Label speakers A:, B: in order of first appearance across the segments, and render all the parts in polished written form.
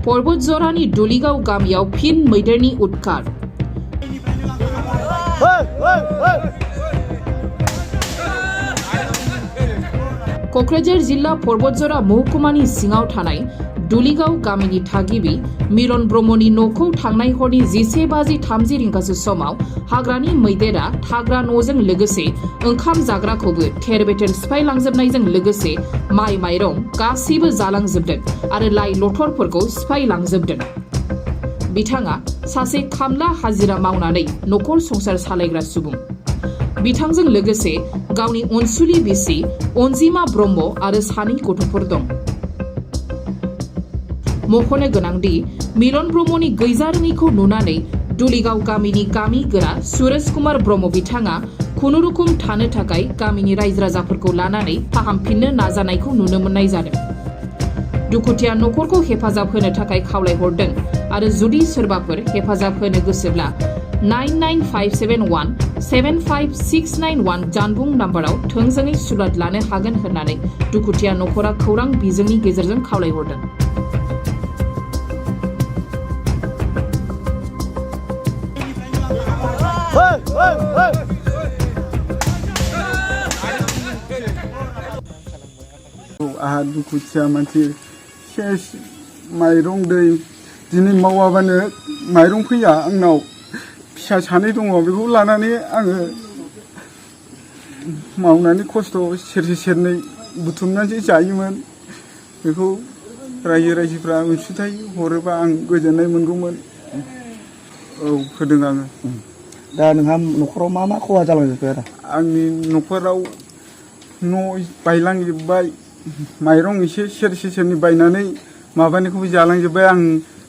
A: बतझरनि दुलिगाव गामियाव फिन मैदेरनि उदखार। क'क्राझार जिल्ला बतझरा महकुमानि सिङाव थानाय दुलिगाव गामिनि थागिबि मिलन ब्रह्मनि न'खौ थांनाय हरनि 11:30 रिंगासो समाव हाग्रानि मैदेरा थाग्रा न'जों लोगोसे ओंखाम जाग्राखौबो थेर बेथेर सिफायलांजोबनायजों लोगोसे माइ माइरं गासैबो जालांजोबदों आरो लाइ लथरफोरखौ सिफायलांजोबदों। बिथाङा सासे खामला हाजिरा मावनानै न'खर संसार सालायग्रा सुबुं। बिथांजों लोगोसे गावनि अनसुलि बिसि अनजिमा ब्रह्म आरो 2 गथ'फोर दं। मख'नो गोनांदि मिलन ब्रह्मनि गैजारोङैखौ नुनानै दुलिगाव गामिनि गामिगोरा सुरेश कुमार ब्रह्म बिथाङा खुनुरुखुम थानो थाखाय गामिनि रायजो राजाफोरखौ लानानै फाहामफिननो नाजानायखौ नुनो मोननाय जादों। दुखुथिया न'खरखौ हेफाजाब होनो थाखाय खावलायहरदों आरो जुदि सोरबाफोर हेफाजाब होनो गोसोब्ला 9957175691 जानबुं नाम्बाराव थोंजोङै सुलाद लानो हागोन होननानै दुखुथिया न'खरा खौरां बिजोंनि गेजेरजों खावलायहरदों।
B: आहा दुखुथिया मानसि सेस माइरं दै दिनै मावाबानो माइरं फैया आंनाव फिसा 2 दङ बेखौ लानानै आङो मावनानै खस्थ' सेरसे सेरनै बुथुमनानैसो जायोमोन। बेखौ रायजोफ्रा अनसुंथाइ हरोबा आं गोजोननाय मोनगौमोन। औ होदों आङो।
C: दा नोंहा न'खराव मा मा खहा जालांजोबखो आरो?
B: आंनि न'खराव न' बायलांजोब्बाय, माइरं एसे सेरसे सेरनै बायनानै माबानिखौबो जालांजोब्बाय। आं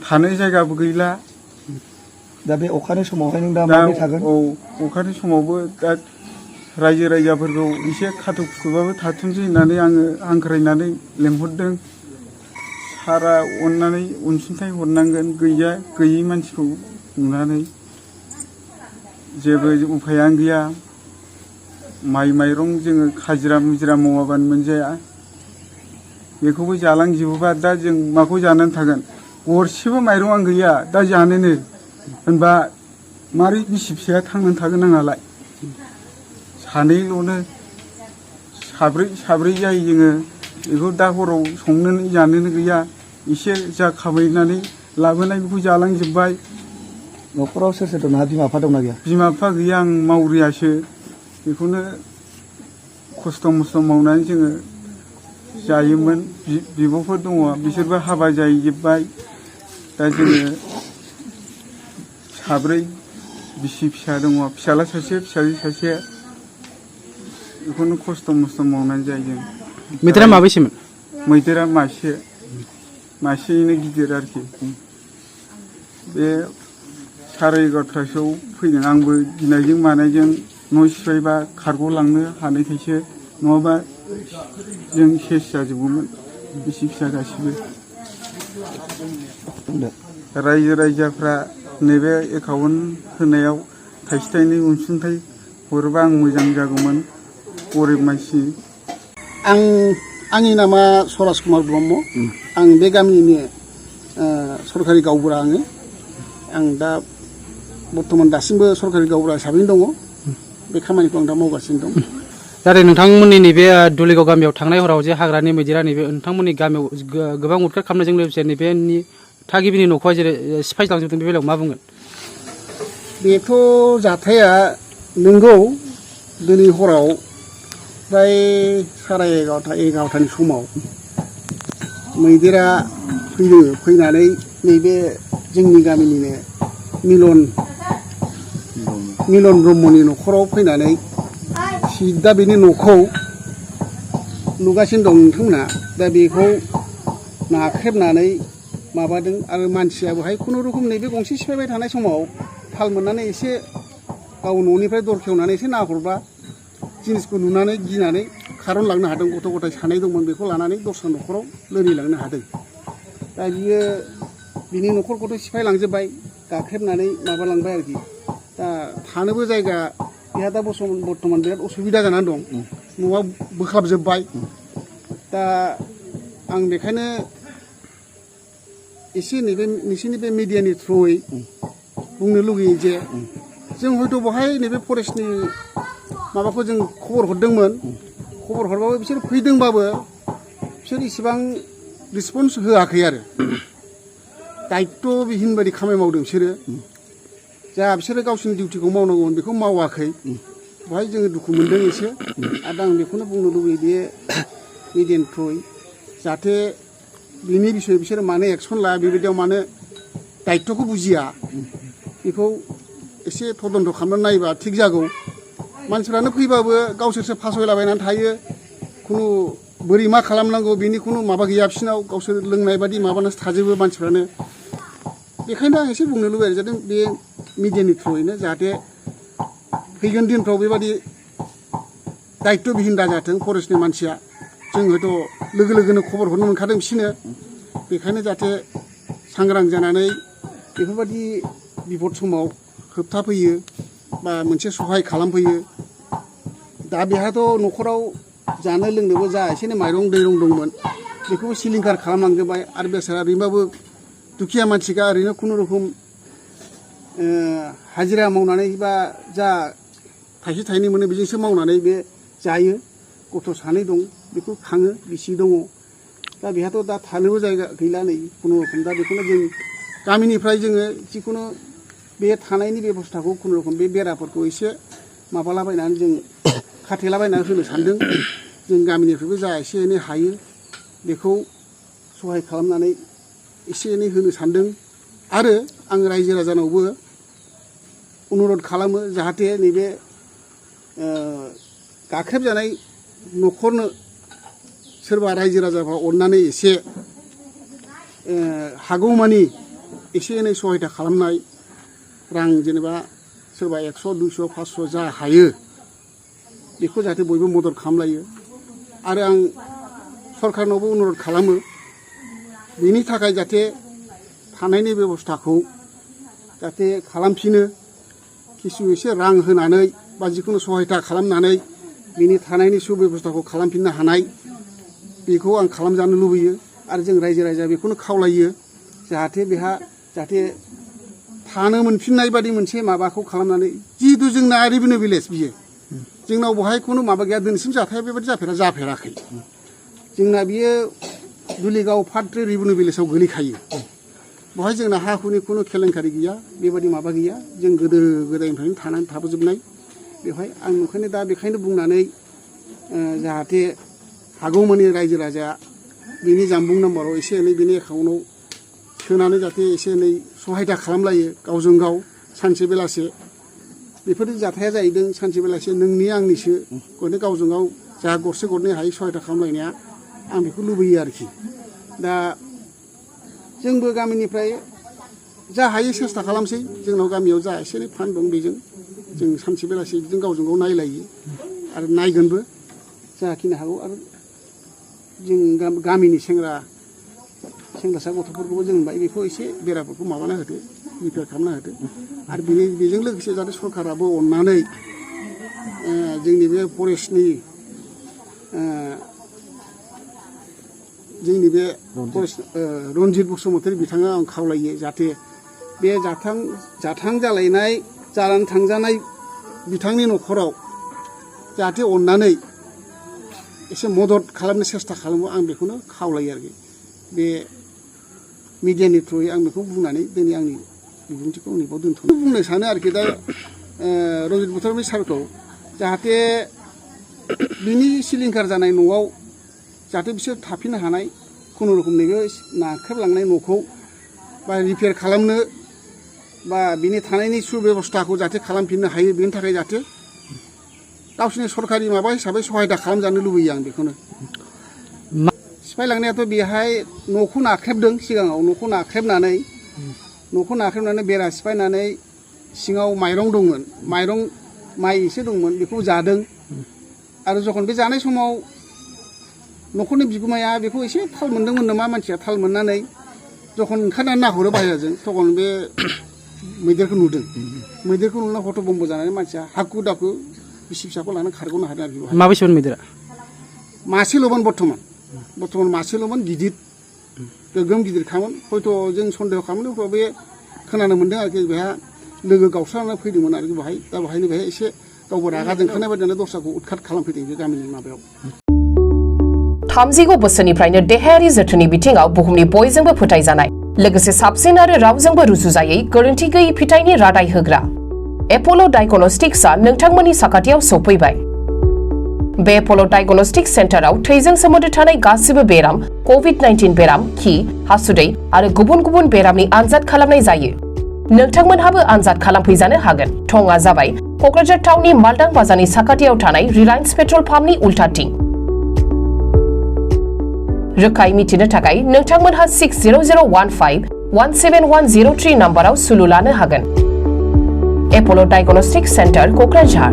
B: थानो जायगाबो गैला।
C: दा बे अखानि समावहाय नों दा माबोरै थागोन?
B: औ अखानि समावबो दा रायजो राजाफोरखौ एसे खाथुक खुबाबो थाथुमसै होननानै आङो हांख्रायनानै लेंहरदों। सारा अननानै अनसुंथाइ हरनांगोन गैयै मानसिखौ नुनानै। जेबो उफायानो गैया। माइ माइरं जोङो खाजिरा मुजिरा मावाबानो मोनजाया। बेखौबो जालांजोबोबा दा जों माखौ जानानै थागोन? गरसेबो माइरंआनो गैया दा जानोनो होनबा मारै बिसि फिसाया थांनानै थागोन आंहालाय? 2ल'नो साब्रै जायो जोङो। बेखौ दा हराव संनोनो जानोनो गैया। एसे जा खामायनानै लाबोनाय बेखौ जालांजोब्बाय।
C: न'खराव सोर सोर दं? बिमा बिफा दंना गैया?
B: बिमा बिफा गैया, आं मावरियासो। बेखौनो खस्थ' मस्थ' मावनानै जोङो जायोमोन। बिब'फोर दङ, बिसोरबो हाबा जाहैजोब्बाय। दा जोङो 3 बिसि फिसा दङ, फिसाला 1 फिसाजो 1। बेखौनो खस्थ' मस्थ' मावनानै जायो जों।
D: मैदेरा माबैसेमोन?
B: मैदेरा मासेयैनो गिदिर आरोखि। बे 11:30सोआव फैदों। आंबो गिनायजों मानायजों न' सिफायबा खारग'लांनो हानायखायसो, नङाबा जों सेस जाजोबगौमोन बिसि फिसा गासिबो। रायजो राजाफ्रा नैबे एकाउन्ट होनायाव थाइसे थाइनै अनसुंथाइ हरोबा आं मोजां जागौमोन। गरिब मानसि।
E: आंनि नामा सुरेश कुमार ब्रह्म। आं बे गामिनि सरकारि गावबुरा। आं दा बर्थमान दासिमबो सरकारि गावबुरा हिसाबैनो दङ। बे खामानिखौ आं दा मावगासिनो दं।
D: दा नोंथांमोननि नैबे दुलिगाव गामियाव थांनाय हराव जे हाग्रानि मैदेरा नैबे नोंथांमोननि गामियाव गोबां उदखार खालामनायजों लोगोसे नैबेनि थागिबिनि न'खौहाय जेरै सिफायलांजोबदों, बे बेलायाव मा बुंगोन?
E: बेथ' जाथाया नंगौ। दिनै हराव प्राय 11:30 समाव मैदेरा फैनानै नैबे जोंनि गामिनिनो मिलन ब्रह्मनि न'खराव फैनानै दा बेनि न'खौ नुगासिनो दं नोंथांमोना। दा बेखौ नाख्रेबनानै माबादों आरो मानसिया बेहाय खुनुरुखुम नैबे गंसे सिफायबाय थानाय समाव थाल मोननानै एसे गाव न'निफ्राय दर खेवनानै एसे नाहरबा जिनिसखौ नुनानै गिनानै खारनलांनो हादों। गथ' गथाय 2 दंमोन, बेखौ लानानै दस्रा न'खराव लोरिलांनो हादों। दा बियो बिनि न'खरखौथ' सिफायलांजोब्बाय, गाख्रेबनानै माबालांबाय आरोखि। दा थानोबो जायगा बेहा दा बर्थमान बिराद असुबिदा जानानै दं। न'आ बोख्लाबजोब्बाय। दा आं बेखायनो एसे नैबे नोंसिनि बे मिडियानि थ्रुयै बुंनो लुगैयो जे जों हयथ' बहाय नैबे फरेस्टनि माबाखौ जों खबर हरदोंमोन खबर हरबाबो बिसोर फैदोंबाबो बिसोर इसेबां रिसपन्स होआखै आरो दायित्व बिहीन बायदि खामानि मावदों बिसोरो जा बिसोरो गावसोरनि डिउटिखौ मावनांगौमोन बेखौ मावाखै बहाय जोङो दुखु मोनदों एसे आरो आं बेखौनो बुंनो लुबैयो दि मिडियानि थ्रुयै जाहाथे बिनि बिसय बिसोर मानो एक्सन लाया बेबायदियाव मानो दायित्वखौ बुजिया बेखौ एसे तदन्त खालामनानै नायोबा थिग जागौ मानसिफ्रानो फैबाबो गावसोरसो फासयलाबायनानै थायो खुनु बोरै मा खालामनांगौ बेनि खुनु माबा गैया बिसिनाव गावसोर लोंनाय बादि माबानासो थाजोबो मानसिफ्रानो बेखायनो आं एसे बुंनो लुबैयो जाहाथे बे मिडियानि थ्रुयैनो जाहाथे फैगोन दिनफ्राव बेबादि दायित्व बिहीन दाजाथों फरेस्टनि मानसिया जों हयथ' लोगो लोगोनो खबर हरनो मोनखादों बिसोरनो बेखायनो जाहाथे सांग्रां जानानै बेफोरबायदि बिपद समाव होबथाफैयो बा मोनसे सहाय खालामफैयो दा बेहाथ' न'खराव जानो लोंनोबो जा एसे एनै माइरं दैरं दंमोन बेखौबो सिलिंखार खालामलांजोब्बाय आरो बेसारा ओरैनोबाबो दुखिया मानसिगा ओरैनो खुनुरुखुम हाजिरा मावनानै बा जा थाइसे थाइनै मोनो बेजोंसो मावनानै बे जायो गथ' सानै दं बेखौ खाङो बिसि दङ दा बेहाथ' दा थानोबो जायगा गैला नै खुनुरुखुम दा बेखौनो जों गामिनिफ्राय जोङो जिखुनु बे थानायनि बेबस्थाखौ खुनुरुखुम बे बेराफोरखौ एसे माबालाबायनानै जों खाथेलाबायनानै होनो सानदों जों गामिनिफ्रायबो जा एसे एनै हायो बेखौ सहाय खालामनानै एसे एनै होनो सानदों आरो आं रायजो राजानावबो अनुरद खालामो जाहाथे नैबे गाख्रेबजानाय न'खरनो सोरबा रायजो राजाफ्रा अननानै एसे हागौमानि एसे एनै सहायता खालामनाय रां जेनेबा सोरबा 100 200 500 जा हायो बेखौ जाहाथे बयबो मदद खालामलायो आरो आं सरकारनावबो अनुरद खालामो बेनि थाखाय जाहाथे थानायनि बेबस्थाखौ जाहाथे खालामफिनो किसु एसे रां होनानै बा जिखुनु सहायता खालामनानै बिनि थानायनि सुबेबस्थाखौ खालामफिननो हानाय बेखौ आं खालामजानो लुबैयो आरो जों रायजो राजा बेखौनो खावलायो जाहाथे बेहा जाहाथे थानो मोनफिननाय बादि मोनसे माबाखौ खालामनानै जिहेतु जोंना रेभिनिउ भिलेज बियो जोंनाव बहाय खुनु माबा गैया दिनैसिम जाथाया बेबायदि जाफेराखै जोंना बियो दुलिगाव फाद्रि रेभिनिउ भिलेजाव गोलैखायो बहाय जोंना हा हुनि खुनु केलेंकारि गैया बेबायदि माबा गैया जों गोदो गोदायनिफ्रायनो थानानै थाबोजोबनाय बेवहाय आं ओंखायनो दा बेखायनो बुंनानै जाहाथे हागौमानि रायजो राजाया बिनि जानबुं नाम्बाराव एसे एनै बिनि एकाउन्टआव सोनानै जाहाथे एसे एनै सहायता खालामलायो गावजों गाव सानसे बेलासे बेफोरनि जाथाया जाहैदों सानसे बेलासे नोंनि आंनिसो गरनै गावजों गाव जा गरसे गरनै हायै सहायता खालामलायनाया आं बेखौ लुबैयो आरोखि दा जोंबो गामिनिफ्राय जा हायो सेस्था खालामसै जोंनाव गामियाव जा एसे एनै फान्ड दं बेजों जों सानसे बेलासे बिदिनो गावजों गाव नायलायो आरो नायगोनबो जाखिनि हागौ आरो जों गामिनि सेंग्रासा गथ'फोरखौबो जों होनबाय बेखौ एसे बेराफोरखौ माबाना होदो रिपेयार खालामना होदो आरो बेजों लोगोसे जाहाथे सरकाराबो अननानै जोंनि बे फरेस्टनि जोंनि बे फरेस्ट रन्जित बसुमतारी बिथाङा आं खावलायो जाहाथे बे जाथां जालायनाय जानानै थांजानाय बिथांनि न'खराव जाहाथे अननानै एसे मदद खालामनो सेस्था खालामो आं बेखौनो खावलायो आरोखि बे मिडियानि थ्रुयै आं बेखौ बुंनानै दिनै आंनि बिबुंथिखौ नैबाव दोनथ'नो बुंनो सानो आरोखि दा रन्जित बसुमतारी सारखौ जाहाथे बिनि सिलिंखार जानाय न'आव जाहाथे बिसोर थाफिननो हानाय खुनुरुखुम नैबे नाख्रेबलांनाय न'खौ बा रिपेयार खालामनो बा बिनि थानायनि सुबेबस्थाखौ जाहाथे खालामफिननो हायो बेनि थाखाय जाहाथे गावसोरनि सरकारि माबा हिसाबै सहायता खालामजानो लुबैयो आं बेखौनो सिफायलांनायाथ' बेहाय न'खौ नाख्रेबदों सिगाङाव न'खौ नाख्रेबनानै बेरा सिफायनानै सिङाव माइरं दंमोन माइ एसे दंमोन बेखौ जादों आरो जखन बे जानाय समाव न'खरनि बिगुमाया बेखौ एसे थाल मोनदोंमोन नामा मानसिया थाल मोननानै जखन ओंखारनानै नाहरो बाहेराजों तखन बे मैदेरखौ नुदों मैदेरखौ नुना हथ' बम्ब जानानै मानसिया हाखु दाखु बिसि फिसाखौ लानानै खारग'नो हादों आरोखि
D: माबेसेमोन मैदेरा
E: मासेल'मोन बर्थमान मासेल'मोन गिदिर गोगोम गिदिरखामोन हयथ' जों सन्देह खालामो हयथ' बे खोनानो मोन्दों आरोखि बेहा लोगो गावस्रानानै फैदोंमोन आरोखि बेहाय दा बेहायनो बेहाय एसे गावबो रागा जोंखानाय बायदिनो दस्राखौ उदखाट खालामफैदों बे गामिनि माबायाव
F: 30 बोसोरनिफ्रायनो देहायारि जोथोननि बिथिङाव बुहुमनि बयजोंबो फोथायजानाय लोगोसे साबसिन आरो रावजोंबो रुजुजायै गोरोन्थि गैयै फिथाइनि रादाय होग्रा एप'ल' डायग्नोस्टिक्सआ नोंथांमोननि साखाथियाव सौफैबाय। बे एप'ल' डायग्नोस्टिक सेन्टाराव थैजों सोमोन्दो थानाय गासिबो बेराम कोविड-19 बेराम खि हासुदै आरो गुबुन गुबुन बेरामनि आनजाद खालामनाय जायो। नोंथांमोनहाबो आनजाद खालामफैजानो हागोन। थंआ जाबाय क'क्राझार टाउननि मालदां बाजारनि साखाथियाव थानाय रिलायन्स पेट्रल पाम्पनि उल्टाथिं। रोखायै मिथिनो थाखाय नोंथांमोनहा 60015-17103 नाम्बाराव सुलु लानो हागोन। एप'ल' डायग्नोस्टिक सेन्टार क'क्राझार।